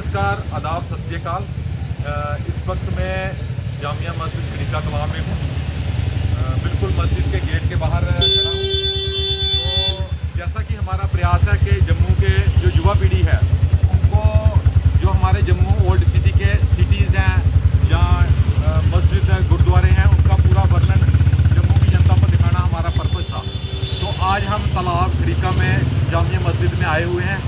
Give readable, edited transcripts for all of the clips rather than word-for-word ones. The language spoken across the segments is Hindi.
नमस्कार, आदाब, सत श्री अकाल। इस वक्त मैं जामिया मस्जिद खड़ीका कलां में हूँ, बिल्कुल मस्जिद के गेट के बाहर खड़ा हूँ। तो जैसा कि हमारा प्रयास है कि जम्मू के जो युवा पीढ़ी है उनको जो हमारे जम्मू ओल्ड सिटी के सिटीज़ हैं या मस्जिद गुरुद्वारे हैं उनका पूरा वर्णन जम्मू की जनता को दिखाना हमारा पर्पज़ था। तो आज हम तालाब खड़ीका में जामिया मस्जिद में आए हुए हैं।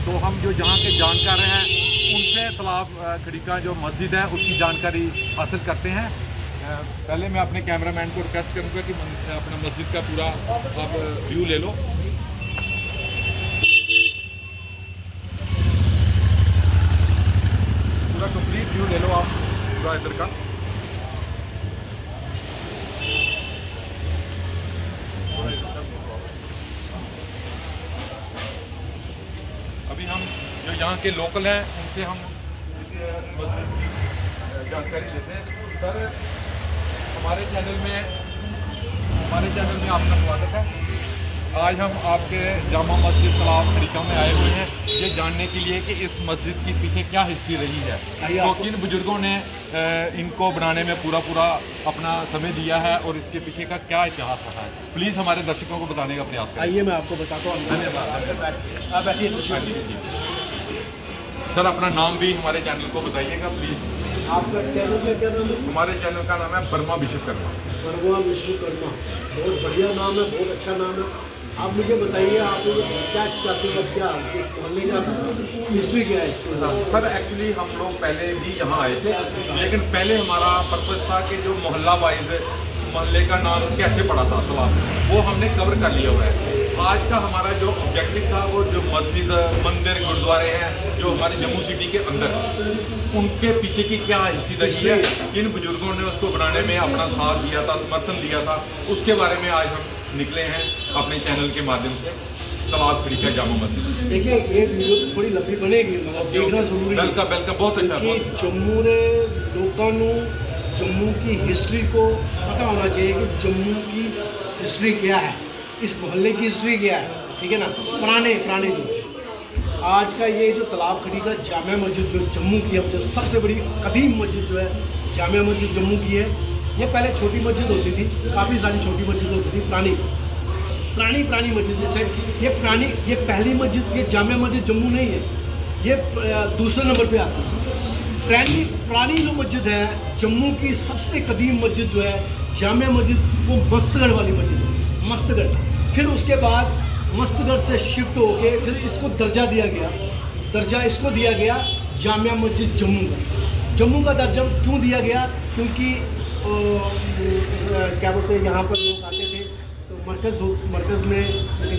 तो हम जो यहाँ के जानकार हैं उनसे तालाब खड़ीका जो मस्जिद है उसकी जानकारी हासिल करते हैं। पहले मैं अपने कैमरामैन को रिक्वेस्ट करूँगा कि अपना मस्जिद का पूरा आप व्यू ले लो। पूरा कंप्लीट व्यू ले लो आप पूरा इधर का। अभी हम जो यहाँ के लोकल हैं उनसे हम मस्जिद की जानकारी लेते हैं। सर, हमारे चैनल में आपका स्वागत है। आज हम आपके जामा मस्जिद तालाब खड़ीका में आए हुए हैं ये जानने के लिए कि इस मस्जिद की पीछे क्या हिस्ट्री रही है, तो किन बुजुर्गों ने इनको बनाने में पूरा अपना समय दिया है और इसके पीछे का क्या इतिहास रहा है। प्लीज़ हमारे दर्शकों को बताने का प्रयास करें। आइए मैं आपको बताता हूँ। धन्यवाद। सर, अपना नाम भी हमारे चैनल को बताइएगा प्लीज़। आपका चैनल का क्या नाम है? हमारे चैनल का नाम है बर्मा विश्वकर्मा। बर्मा विश्वकर्मा, बहुत बढ़िया नाम है, बहुत अच्छा नाम है। आप मुझे बताइए, आप क्या चाहते हैं, क्या इस मोहल्ले का हिस्ट्री क्या है इसकी? सर, एक्चुअली हम लोग पहले भी यहाँ आए थे, लेकिन पहले हमारा पर्पज़ था कि जो मोहल्ला वाइज मोहल्ले का नाम कैसे पड़ा था तालाब, वो हमने कवर कर लिया हुआ है। आज का हमारा जो ऑब्जेक्टिव था वो जो मस्जिद, मंदिर, गुरुद्वारे हैं जो हमारे जम्मू सिटी के अंदर, उनके पीछे की क्या हिस्ट्री रही है, किन बुजुर्गों ने उसको बनाने में अपना साथ दिया था, समर्थन दिया था, उसके बारे में आज हम निकले हैं अपने चैनल के माध्यम से। तालाब खड़ीका जामा मस्जिद। देखिए, ये वीडियो तो थोड़ी लंबी बनेगी मगर देखना जरूरी है। बिल्कुल, बहुत अच्छा। जम्मू के लोगों को जम्मू की हिस्ट्री को पता होना चाहिए कि जम्मू की हिस्ट्री क्या है, इस मोहल्ले की हिस्ट्री क्या है, ठीक है ना। पुराने जो आज का ये जो तालाब खड़ीका जामिया मस्जिद जो जम्मू की है सबसे बड़ी कदीम मस्जिद जो है जामिया मस्जिद जम्मू की है। ये पहले छोटी मस्जिद होती थी, काफ़ी सारी छोटी मस्जिद होती थी, पुरानी मस्जिद। जैसे ये पहली मस्जिद, ये जामिया मस्जिद जम्मू नहीं है, ये दूसरे नंबर पे आती है। पुरानी जो मस्जिद है जम्मू की सबसे कदीम मस्जिद जो है जामिया मस्जिद, वो मस्तगढ़ वाली मस्जिद है, मस्तगढ़। फिर उसके बाद मस्तगढ़ से शिफ्ट होके फिर इसको दर्जा इसको दिया गया जामिया मस्जिद जम्मू का दर्जा क्यों दिया गया? क्योंकि क्या बोलते हैं, यहाँ पर लोग आते थे तो मरकज़ में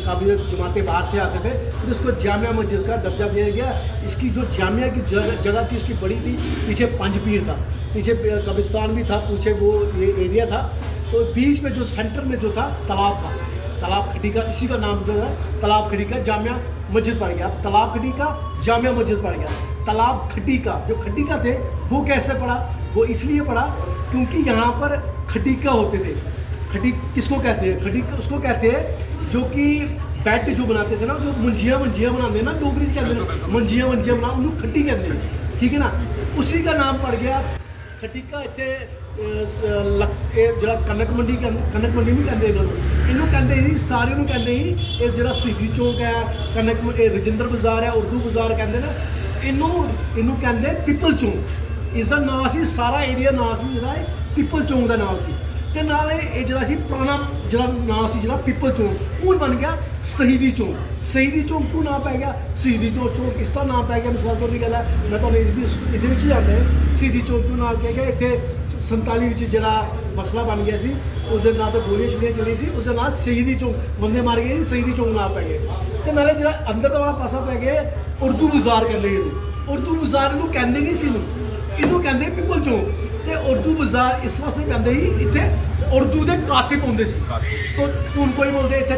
काफ़ी जमातें बाहर से आते थे, फिर इसको जामिया मस्जिद का दर्जा दिया गया। इसकी जो जामिया की जगह थी इसकी बड़ी थी, पीछे पंजपीर था, पीछे कब्रिस्तान भी था, पीछे वो ये एरिया था। तो बीच में जो सेंटर में जो था तालाब खड़ीका, इसी का नाम जो है तालाब खड़ीका जामिया मस्जिद पड़ गया। तालाब खड़ीका जामिया मस्जिद पड़ गया। तालाब खड़ीका जो खड़ीका थे वो कैसे पड़ा? वो इसलिए पड़ा क्योंकि यहाँ पर खड़ीका होते थे। किसको कहते हैं? खड़ीका उसको कहते हैं जो कि बैट जो बनाते थे ना, जो मंजियाँ बनाते हैं ना, डोगरी से कहते हैं मंजियाँ बना, उन्होंने खट्टी कहते हैं, ठीक है ना। उसी का नाम पड़ गया खड़ीका। इतने जरा कनक मंडी नहीं कहते इन्हों कहते ही सारे कहते ही जरा शहीदी चौक है, रजिंदर बाजार है, उर्दू बाजार कहते ना, इनू कहते पीपल चौक। इसका नाम से सारा एरिया नाम से जरा पीपल चौक का नाम से, ते नाले जरा पुराना जरा नाम से जरा पीपल चौक वो बन गया शहीदी चौक क्यों नाम पै गया शहीदी चौक इसका नाम पै गया। मिसाल तौर पर गल है, मैं तो ये आता है शहीदी चौक क्यों नाम किया गया? इतने 47 जरा मसला बन गया सी, उस दिन ना तो गोलियां चली सी, उस दिन ना शहीदी चौक बंदे मारे गए, शहीदी चौक नाम पै गए। तो नाले जरा अंदर वाला पासा पै गया उर्दू बाजार कहते, उर्दू बाजार इनू कहते नहीं सी, इनू कहते पीपल चौक। तो उर्दू बाजार इस वास्ते कहते ही इतने उर्दू के कातिब होंगे सी। तो हूँ कोई बोलते इतने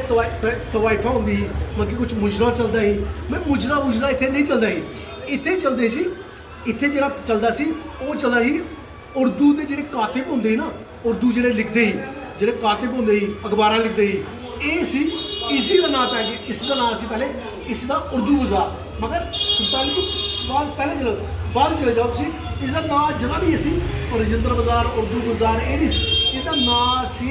तवाइफा होंगी, मतलब कुछ मुजरा चलता ही, मैं मुजरा इतने नहीं चलता ही, इतने चलते सी, इतने जो चलता सी वो चलता ही उर्दू के जो कातिब होंगे ना, उर्दू जो लिखते ही, जो कातिब होंगे ही, अखबार लिखते ही, ये सी इसी का नाम पै गया। इसका नाम से पहले इसका उर्दू बाजार, मगर 47 ਬਾਹਰ ਪਹਿਲੇ ਚਲੇ ਬਾਹਰ ਚਲੇ ਜਾਓ ਤੁਸੀਂ। ਇਸਦਾ ਨਾਂ ਜਗ੍ਹਾ ਵੀ ਸੀ ਰਜਿੰਦਰ ਬਾਜ਼ਾਰ, ਉਰਦੂ ਬਾਜ਼ਾਰ, ਇਹ ਨਹੀਂ ਸੀ, ਇਹਦਾ ਨਾਂ ਸੀ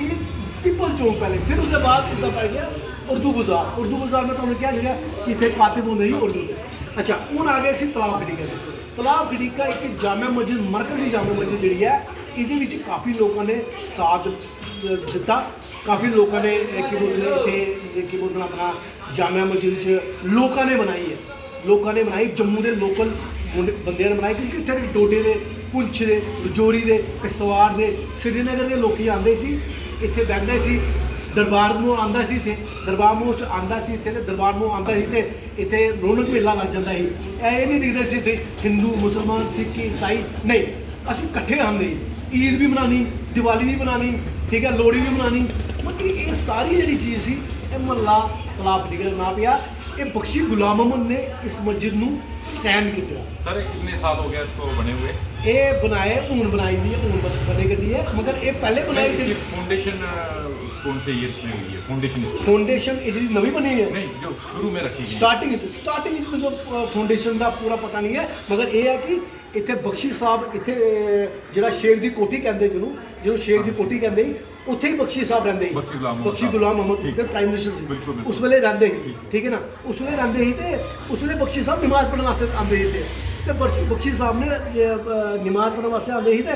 ਪੀਪਲ ਚੌਂਕ ਪਹਿਲੇ। ਫਿਰ उसके बाद इसका पड़ गया उर्दू बाजार। उर्दू बाजार में तुमने क्या लिखा कि इतने कातिब होंगे ही उर्दू के। अच्छा हूँ आ गए तलाब खड़ीका दे। तलाब खड़ीका एक जामा मस्जिद, मरकजी जामा मस्जिद जी है, इस काफ़ी लोगों ने साथ दिता, काफ़ी लोगों ने की बोलते इतने की बोलते अपना जामा मस्जिद लोगों ने बनाई है, लोगों ने बनाई, जम्मू के लोकल बंदे ने बनाई, क्योंकि इतने डोडे के, पुंछ के, रजौरी के, किश्तवाड़ के, श्रीनगर के लोग आते सी, इतने बहते सी, दरबार मूँह आंदा सी, इतने दरबार मूँह च आंदा सी, इतने दरबार मूँह आंदा सी, इतने रौनक मेला लग जाता ही। ये नहीं दिखते सी इतने हिंदू मुसलमान सिख ईसाई, नहीं असीं कट्ठे आंदे ही, ईद भी मनानी, दिवाली भी मनानी, ठीक है, लोहड़ी भी मनानी, मतलब ये सारी जी चीज़ सी महला तलाब खड़ीका ना पिया। ये बख्शी गुलाम अहमद ने इस मस्जिद नूं स्टैंड किया। सर कितने साल हो गया इसको बने हुए? ये बनाए हूँ बनाई दी है, हूँ बने दी है, मगर ये पहले बनाई थी। फाउंडेशन कौन से ईयर में हुई है? फाउंडेशन ये जी नवी बनी है, नहीं जो शुरू में रखी स्टार्टिंग में जो फाउंडेशन का पूरा पता नहीं है, मगर ये है कि इतने बख्शी साहब इतने जो शेख की कोठी कहते जिन्होंने शेख की कोठी कहते उत्थे ही बख्शी साहब रहंदे ही, बख्शी गुलाम अहमद उसके प्राइम मिनिस्टर सी उस वेले रहंदे ही, ठीक है ना, उस वेले रहंदे ही ते उस वेले बख्शी साहब नमाज पढ़ने वास्ते आंदे ही ते बख्शी साहब ने नमाज पढ़ने वास्ते आंदे ही ते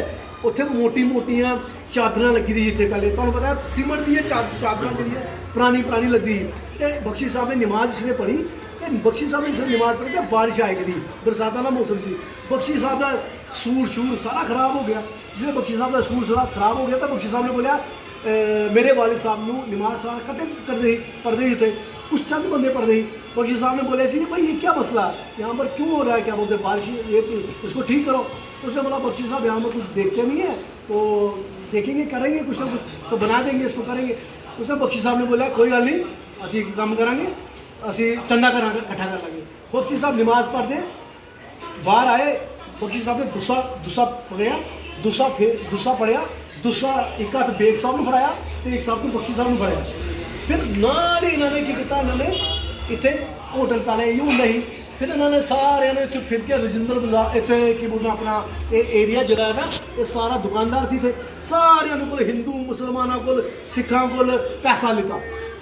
उत्थे मोटी-मोटियां चादरां लगी दी इत्थे पहले तुहानूं पता है सीमेंट दी चादरां जेहड़ियां पुरानी लगदी ते बख्शी साहब ने नमाज इसलिए पढ़ी ते बख्शी साहब ने इसलिए नमाज पढ़ी ते बारिश आई गई, बरसातां दा मौसम सी, बख्शी साहब दा सूट सारा खराब हो गया। जिसमें बख्शी साहब का सूट सारा खराब हो गया तो बख्शी साहब ने बोलिया मेरे वालिद साहब नूं नमाज सारा कट्ठे करते ही पढ़ते ही थे, कुछ चंद बंदे पढ़ते ही। बख्शी साहब ने बोले सी भाई ये क्या मसला है, यहाँ पर क्यों हो रहा है, क्या बोलते बारिश, ये इसको ठीक करो। उसने बोला बख्शी साहब यहाँ पर कुछ देखते नहीं है तो देखेंगे करेंगे कुछ ना कुछ तो बना देंगे इसको करेंगे। उसने बख्शी साहब ने बोला कोई गल नहीं असी काम करांगे, असी चंदा करांगे इकट्ठा कर लेंगे। बख्शी साहब नमाज पढ़ते बाहर आए, बख्शी साहब ने दूसरा पढ़िया, दूसरा पढ़िया, दूसरा एक हाथ बेग साहब ने फड़ाया तो एक साहब को बख्शी साहब ने फड़ाया। फिर नाल ही इन्होंने की किया, इन्होंने इतने होटल पहले यूँ होंगे ही, फिर इन्होंने सारे ने इतने फिर के रजिंदर बाजार इतने की बोलना अपना ये एरिया जरा है ना ये सारा दुकानदार सी थे, सारे को हिंदू मुसलमानों को सिखा को पैसा लिता,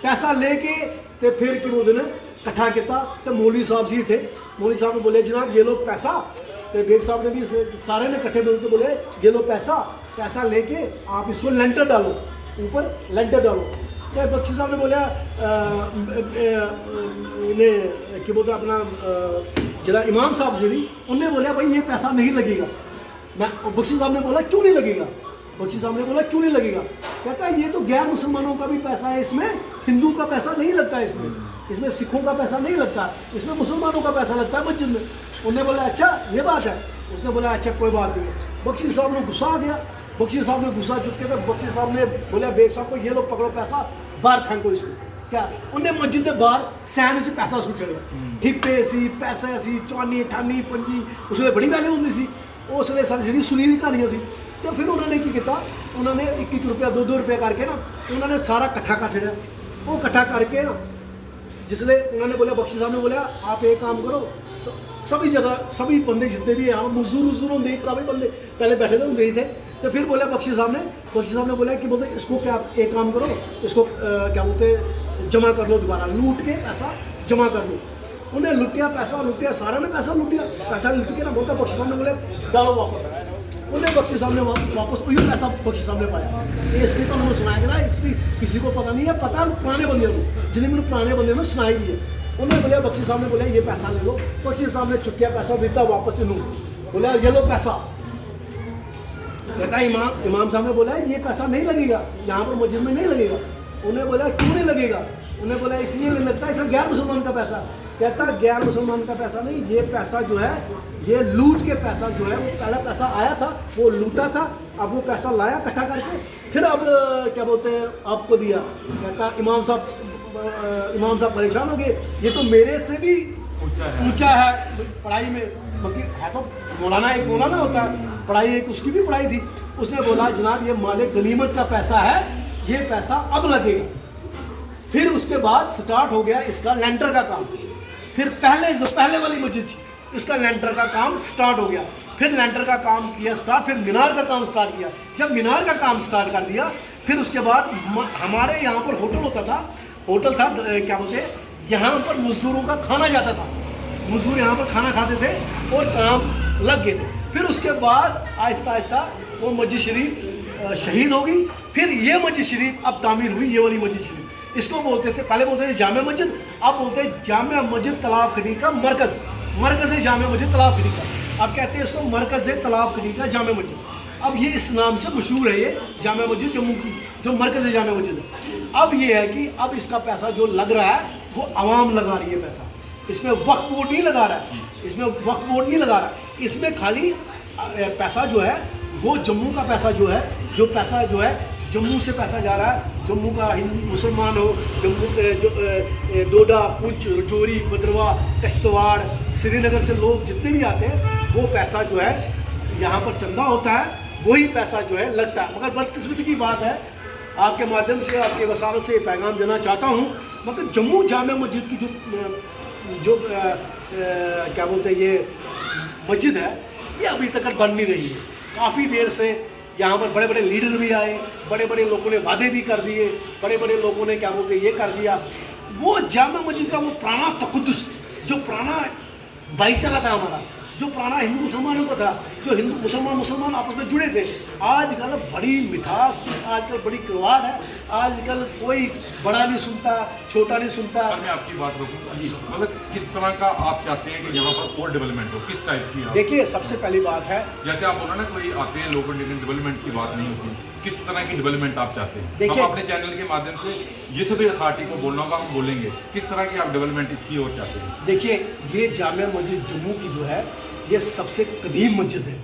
पैसा लेके तो फिर कि बोलते ने इकट्ठा किया तो मौलवी साहब सी थे, मौलवी साहब ने बोले जनाब ये लो पैसा, तो बेग साहब ने भी सारे ने इकट्ठे मिलकर बोले ये लो पैसा लेके आप इसको लेंटर डालो, ऊपर लेंटर डालो। तो बख्शी साहब ने बोला इन्हें क्या बोलते अपना जरा इमाम साहब जी उन्हें बोला भाई ये पैसा नहीं लगेगा। मैं बख्शी साहब ने बोला क्यों नहीं लगेगा, बख्शी साहब ने बोला क्यों नहीं लगेगा, कहता है ये तो गैर मुसलमानों का भी पैसा है, इसमें हिंदू का पैसा नहीं लगता है, इसमें सिखों का पैसा नहीं लगता, इसमें मुसलमानों का पैसा लगता है मस्जिद में। उन्होंने बोला अच्छा ये बात है, उसने बोला अच्छा कोई बात नहीं। बख्शी साहब ने गुस्सा आ गया, बख्शी साहब ने गुस्सा चुक के तो बख्शी साहब ने बोला बेग साहब को ये लोग पकड़ो पैसा बाहर फेंको इसको, क्या उन्हें मस्जिद के बाहर सैन च पैसा सुट चढ़िया, ठिप्पे सी पैसे सी 54 58 55 उसमें बड़ी वैल्यू होंगी सी, उस वे सारी जी सुनी दी कहानियाँ सी। तो फिर उन्होंने की किया, उन्होंने 1 रुपया 2 रुपया करके ना उन्होंने सारा इकट्ठा कर छड़िया। वो इकट्ठा करके जिसले उन्होंने बोला बख्शी साहब ने बोला आप एक काम करो सभी जगह सभी बंदे जितने भी यहाँ मजदूर होंगे काफ़ी बंदे पहले बैठे थे होंगे ही थे। तो फिर बोला बख्शी साहब ने बोला कि बोलते इसको क्या एक काम करो इसको क्या बोलते जमा कर लो, दोबारा लूट के पैसा जमा कर लो। उन्हें लुटिया पैसा लुटिया, सारा ने पैसा लुटिया, पैसा लुट के ना बोलता बख्शी साहब ने बोले डालो वापस। उन्हें बख्शी साहब ने वापस वही पैसा बख्शी साहब ने पाया। ये इसलिए तो उन्होंने सुनाया ना, इसलिए किसी को पता नहीं है, पता पुराने बंदे को जिन्हें मैंने पुराने बंदे ने सुनाई दी है। उन्होंने बोला बख्शी साहब ने बोला ये पैसा ले लो, बख्शी साहब ने चुकिया पैसा देता वापस इन्हों बोला ये लो पैसा। कहता इमाम साहब ने बोला ये पैसा नहीं लगेगा, यहाँ पर मस्जिद में नहीं लगेगा। उन्हें बोला क्यों नहीं लगेगा, उन्हें बोला इसलिए लगता है इसे गैर मुसलमान का पैसा। कहता गैर मुसलमान का पैसा नहीं, ये पैसा जो है ये लूट के पैसा जो है वो पहला पैसा आया था वो लूटा था, अब वो पैसा लाया इकट्ठा करके फिर अब क्या बोलते हैं आपको दिया। कहता इमाम साहब परेशान हो गए, ये तो मेरे से भी ऊंचा है पढ़ाई में, क्योंकि है तो मौलाना एक मौलाना होता है, पढ़ाई एक उसकी भी पढ़ाई थी। उसने बोला जनाब ये मालिक गनीमत का पैसा है, ये पैसा अब लगेगा। फिर उसके बाद स्टार्ट हो गया इसका लेंटर का काम। फिर पहले वाली मस्जिद थी इसका लेंटर का काम स्टार्ट हो गया। फिर लेंटर का काम किया स्टार्ट, फिर मीनार का काम स्टार्ट किया। जब मीनार का काम स्टार्ट कर दिया, फिर उसके बाद हमारे यहाँ पर होटल होता था, होटल था क्या बोलते हैं, यहाँ पर मजदूरों का खाना जाता था, मजदूर यहाँ पर खाना खाते थे और काम लग गए थे। फिर उसके बाद आहिस्ता आहिस्ता वो मस्जिद शरीफ शहीद हो गई। फिर ये मस्जिद शरीफ अब तामीर हुई, ये वाली मस्जिद शरीफ। इसको बोलते थे, पहले बोलते थे जामिया मस्जिद, अब बोलते हैं जामिया मस्जिद तालाब खड़ी का मरकज़, मरकज़ है जामिया मस्जिद तालाब खड़ी का। अब कहते हैं इसको मरकज़ है तालाब खड़ी का जामिया मस्जिद। अब ये इस नाम से मशहूर है, ये जामिया मस्जिद जम्मू की जो मरकज़ है जामिया मस्जिद है। अब ये है कि अब इसका पैसा जो लग रहा है वो आवाम लगा रही है पैसा, इसमें वक्फ बोर्ड नहीं लगा रहा है, इसमें वक्फ बोर्ड नहीं लगा रहा है, इसमें खाली पैसा जो है वो जम्मू का पैसा जो है, जो पैसा जो है जम्मू से पैसा जा रहा है। जम्मू का हिंदू मुसलमान हो, जम्मू जो डोडा, पुंछ, राजौरी, भद्रवाह, किश्तवाड़, श्रीनगर से लोग जितने भी आते हैं वो पैसा जो है यहाँ पर चंदा होता है, वही पैसा जो है लगता है। मगर बदकिस्मती की बात है, आपके माध्यम से आपके वसालों से पैगाम देना चाहता हूँ, मगर जम्मू जामिया मस्जिद की जो क्या बोलते हैं ये मस्जिद है, ये अभी तक बन नहीं रही है। काफ़ी देर से यहाँ पर बड़े बड़े लीडर भी आए, बड़े बड़े लोगों ने वादे भी कर दिए, बड़े बड़े लोगों ने क्या बोलते हैं ये कर दिया। वो जामिया मस्जिद का वो पुराना तक़द्दुस, जो पुराना भाईचारा था हमारा, जो पुराना हिंदू मुसलमानों का था, जो हिंदू मुसलमान आपस में जुड़े थे, आजकल बड़ी मिठास, आजकल बड़ी कड़वाहट है, आजकल कोई बड़ा नहीं सुनता, छोटा नहीं सुनता। मैं आपकी बात रोकूंगा जी, मतलब किस तरह का आप चाहते हैं कि यहाँ पर और डेवलपमेंट हो, किस टाइप की? देखिए सबसे पहली बात है, जैसे आप बोल रहे हैं ना, कोई आते हैं लोग डेवलपमेंट की बात नहीं होती, किस तरह की डेवलपमेंट आप चाहते हैं? देखिए, हम अपने चैनल के माध्यम से जिस भी अथॉरिटी को बोलना होगा हम बोलेंगे, किस तरह की आप डेवलपमेंट इसकी ओर चाहते हैं? देखिए ये जामिया मस्जिद जम्मू की जो है ये सबसे कदीम मस्जिद है,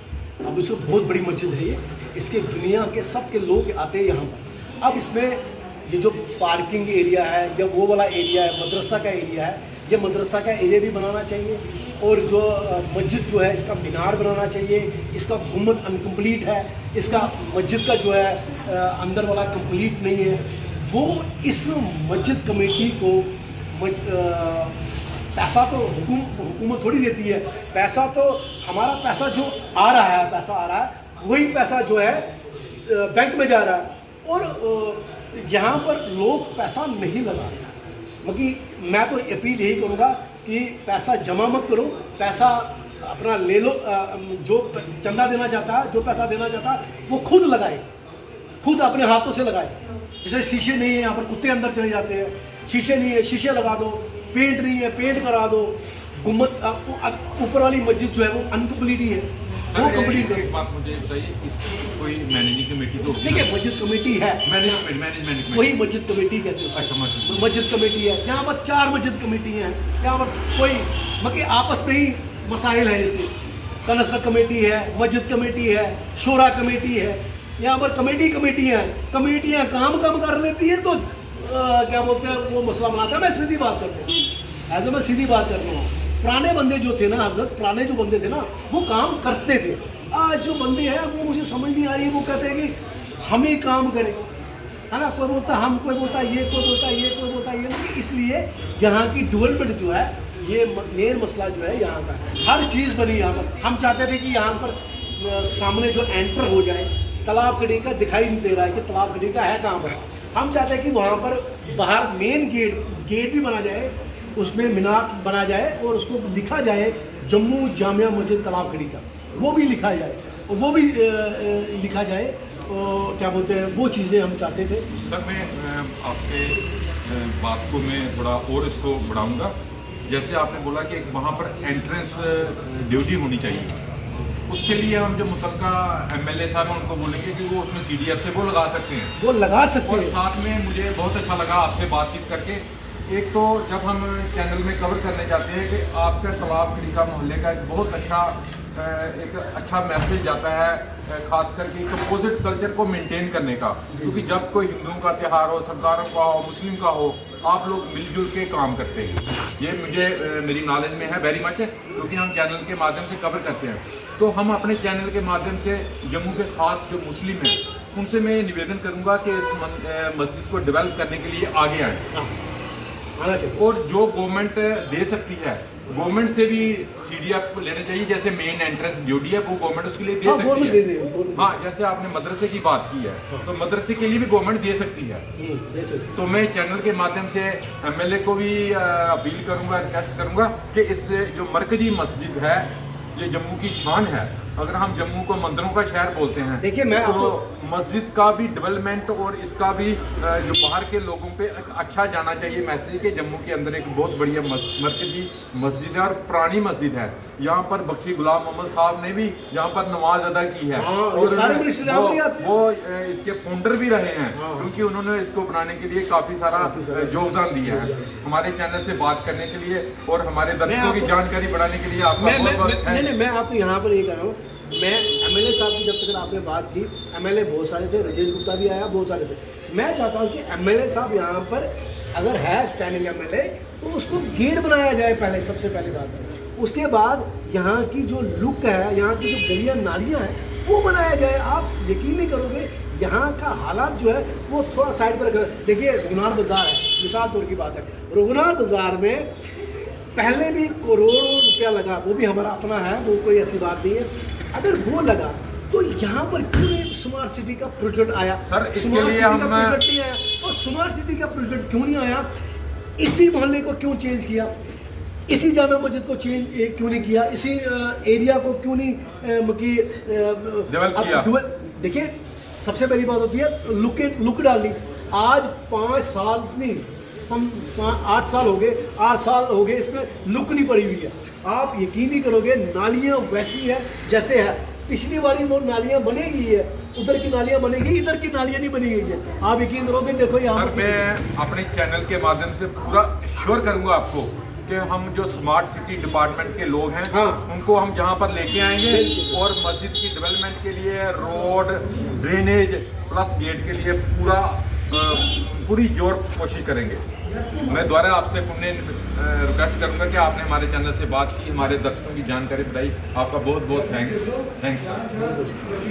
अब इसको बहुत बड़ी मस्जिद है ये, इसके दुनिया के सब के लोग आते हैं यहाँ पर। अब इसमें ये जो पार्किंग एरिया है या वो वाला एरिया है, मदरसा का एरिया है, ये मदरसा का एरिया भी बनाना चाहिए, और जो मस्जिद जो है इसका मीनार बनाना चाहिए, इसका गुम्बद अनकम्प्लीट है, इसका मस्जिद का जो है अंदर वाला कंप्लीट नहीं है। वो इस मस्जिद कमेटी को पैसा तो हुकूमत थोड़ी देती है, पैसा तो हमारा पैसा जो आ रहा है, पैसा आ रहा है वही पैसा जो है बैंक में जा रहा है, और यहाँ पर लोग पैसा नहीं लगा रहे। क्योंकि मैं तो अपील यही करूँगा कि पैसा जमा मत करो, पैसा अपना ले लो, जो चंदा देना चाहता है, जो पैसा देना चाहता है वो खुद लगाए, खुद अपने हाथों से लगाए। जैसे शीशे नहीं है यहाँ पर, कुत्ते अंदर चले जाते हैं, शीशे नहीं है शीशे लगा दो, पेंट नहीं है पेंट करा दो, गुम्बद ऊपर वाली मस्जिद जो है वो अनकम्प्लीट ही है, वो कंप्लीट करो। एक बात मुझे बताइए, इसकी कोई मैनेजिंग कमेटी तो देखिए मस्जिद कमेटी है, मैनेजमेंट वही मस्जिद कमेटी कहते हैं। अच्छा, मस्जिद कमेटी है, यहाँ पर 4 मस्जिद कमेटी हैं, यहाँ पर कोई मतलब आपस में ही मसाइल है इसके। कनस्ट्रक्ट कमेटी है, मस्जिद कमेटी है, शोरा कमेटी है, यहाँ पर कमेटियाँ काम कर लेती है तो क्या बोलते हैं वो मसला बनाता है। मैं सीधी बात करता हूँ, ऐसे मैं सीधी बात करता हूँ। पुराने बंदे जो थे ना हजरत, पुराने जो बंदे थे ना वो काम करते थे। आज जो बंदे हैं वो मुझे समझ नहीं आ रही है, वो कहते हैं कि हम ही काम करें, है ना, कोई बोलता हम, कोई बोलता ये, कोई बोलता ये, कोई बोलता ये। मतलब इसलिए यहाँ की डेवलपमेंट जो है ये मेन मसला जो है यहाँ का, हर चीज़ बनी यहाँ पर। हम चाहते थे कि यहाँ पर सामने जो एंटर हो जाए, तालाब खड़ी का दिखाई नहीं दे रहा है कि तालाब खड़ी का है कहाँ पर। हम चाहते हैं कि वहाँ पर बाहर मेन गेट भी बना जाए, उसमें मीनार बना जाए और उसको लिखा जाए जम्मू जामिया मस्जिद तालाब खड़ी का, वो भी लिखा जाए, और वो भी लिखा जाए, और क्या बोलते हैं वो चीज़ें हम चाहते थे। सर मैं आपके बात को मैं थोड़ा और इसको बढ़ाऊंगा। जैसे आपने बोला कि वहाँ पर एंट्रेंस ड्यूटी होनी चाहिए, उसके लिए हम जो मुतलका एमएलए साहब हैं उनको बोलेंगे कि वो उसमें सीडीएफ से वो लगा सकते हैं, वो लगा सकते और हैं। साथ में मुझे बहुत अच्छा लगा आपसे बातचीत करके। एक तो जब हम चैनल में कवर करने जाते हैं कि आपका तालाब खड़ी का मोहल्ले का एक बहुत अच्छा मैसेज जाता है, खास करके कंपोजिट कल्चर को मेंटेन करने का, क्योंकि जब कोई हिंदुओं का त्यौहार हो, सरदारों का हो, मुस्लिम का हो, आप लोग मिलजुल के काम करते हैं। ये मुझे मेरी नॉलेज में है वेरी मच, क्योंकि हम चैनल के माध्यम से कवर करते हैं। तो हम अपने चैनल के माध्यम से जम्मू के ख़ास जो मुस्लिम हैं उनसे मैं निवेदन करूंगा कि इस मस्जिद को डेवलप करने के लिए आगे आएँ, और जो गवर्नमेंट दे सकती है गवर्नमेंट से भी सीडीएफ लेने चाहिए, जैसे मेन एंट्रेंस ड्यूटी है वो गवर्नमेंट उसके लिए दे हाँ, सकती गवर्नमेंट है। दे देगी। हाँ, जैसे आपने मदरसे की बात की है, तो मदरसे के लिए भी गवर्नमेंट दे सकती है। दे सकते। तो मैं चैनल के माध्यम से एमएलए को भी अपील करूंगा, रिक्वेस्ट करूंगा कि इस जो मरकजी मस्जिद है ये जम्मू की शान है। अगर हम जम्मू को मंदिरों का शहर बोलते हैं, देखिए, मैं तो आपको मस्जिद का भी डेवलपमेंट और इसका भी जो बाहर के लोगों पे एक अच्छा जाना चाहिए मैसेज कि जम्मू के अंदर एक बहुत बढ़िया मरकजी मस्जिद है और पुरानी मस्जिद है। यहाँ पर बख्शी गुलाम मोहम्मद साहब ने भी यहाँ पर नमाज अदा की है। हाँ, और ये सारे मिनिस्टर यहाँ पर ही आते हैं। वो इसके फाउंडर भी रहे हैं, हाँ। क्योंकि उन्होंने इसको बनाने के लिए काफ़ी सारा योगदान दिया है। हमारे चैनल से बात करने के लिए और हमारे दर्शकों की जानकारी बढ़ाने के लिए आपका बहुत बहुत नहीं, मैं आपको यहाँ पर ये कह रहा हूँ, मैं एमएलए साहब की जब तक आपने बात की, एमएलए बहुत सारे थे, राजेश गुप्ता भी आया, बहुत सारे थे। मैं चाहता हूँ कि एमएलए साहब यहाँ पर अगर है स्टैंडिंग एमएलए तो उसको गेट बनाया जाए पहले, सबसे पहली बात। उसके बाद यहाँ की जो लुक है, यहाँ की जो गलियाँ नालियाँ हैं वो बनाया जाए। आप यकीन नहीं करोगे यहाँ का हालात जो है वो थोड़ा साइड पर रखा। देखिए, रघुनाथ बाजार है, मिसाल तौर की बात है, रघुनाथ बाजार में पहले भी करोड़ों रुपया लगा, वो भी हमारा अपना है, वो कोई ऐसी बात नहीं है। अगर वो लगा तो यहाँ पर क्यों नहीं स्मार्ट सिटी का प्रोजेक्ट आया? सर, इसके स्मार्ट लिए सिटी का हम प्रोजेक्ट नहीं आया, और स्मार्ट सिटी का प्रोजेक्ट क्यों नहीं आया? इसी मोहल्ले को क्यों चेंज किया? इसी जामा मस्जिद को चेंज क्यों नहीं किया? इसी एरिया को क्यों नहीं डेवलप किया? देखिए, सबसे पहली बात होती है लुक डालनी। आज 5 साल नहीं, हम 8 साल हो गए, 8 साल हो गए, इसमें लुक नहीं पड़ी हुई है। आप यकीन नहीं करोगे, नालियाँ वैसी है जैसे है। पिछली बारी वो नालियाँ बनेगी है, उधर की नालियाँ बनेगी, इधर की नालियाँ नहीं बनी गई है। आप यकीन करोगे, देखो यहाँ सर, मैं अपने चैनल के माध्यम से पूरा श्योर करूंगा आपको कि हम जो स्मार्ट सिटी डिपार्टमेंट के लोग हैं, हाँ, उनको हम जहां पर लेके आएंगे और मस्जिद की डेवलपमेंट के लिए रोड, ड्रेनेज प्लस गेट के लिए पूरी जोर कोशिश करेंगे। मैं दोबारा आपसे पुण्य रिक्वेस्ट करूंगा कि आपने हमारे चैनल से बात की, हमारे दर्शकों की जानकारी बताई। आपका बहुत बहुत थैंक्स सर।